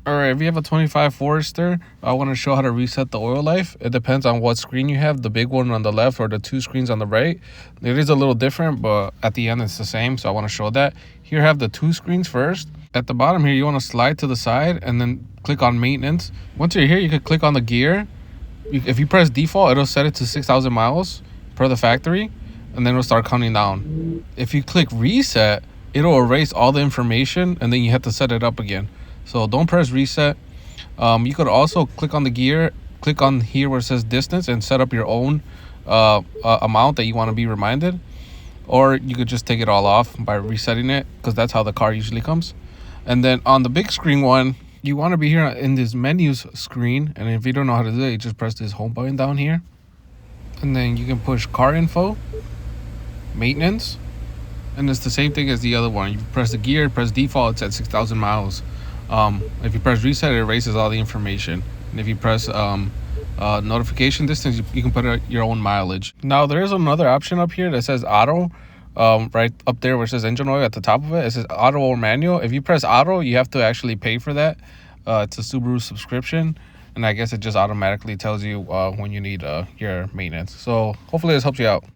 All right, if you have a 25 Forester, I want to show how to reset the oil life. It depends on what screen you have, the big one on the left or the two screens on the right. It is a little different, but at the end it's the same, so I want to show that. Here I have the two screens first. At the bottom here, you want to slide to the side and then click on maintenance. Once you're here, you can click on the gear. If you press default, it'll set it to 6,000 miles per the factory, and then it'll start counting down. If you click reset, it'll erase all the information, and then you have to set it up again. So don't press reset. You could also click on the gear, click on here where it says distance, and set up your own amount that you want to be reminded. Or you could just take it all off by resetting it, because that's how the car usually comes. And then on the big screen one, you want to be here in this menus screen. And if you don't know how to do it, you just press this home button down here. And then you can push car info, maintenance. And it's the same thing as the other one. You press the gear, press default, it's at 6,000 miles. If you press reset, it erases all the information. And if you press notification distance, you can put your own mileage. Now there's another option up here that says auto, right up there where it says engine oil at the top of it. It says auto or manual. If you press auto, you have to actually pay for that. It's a Subaru subscription, and I guess it just automatically tells you when you need your maintenance. So hopefully this helps you out.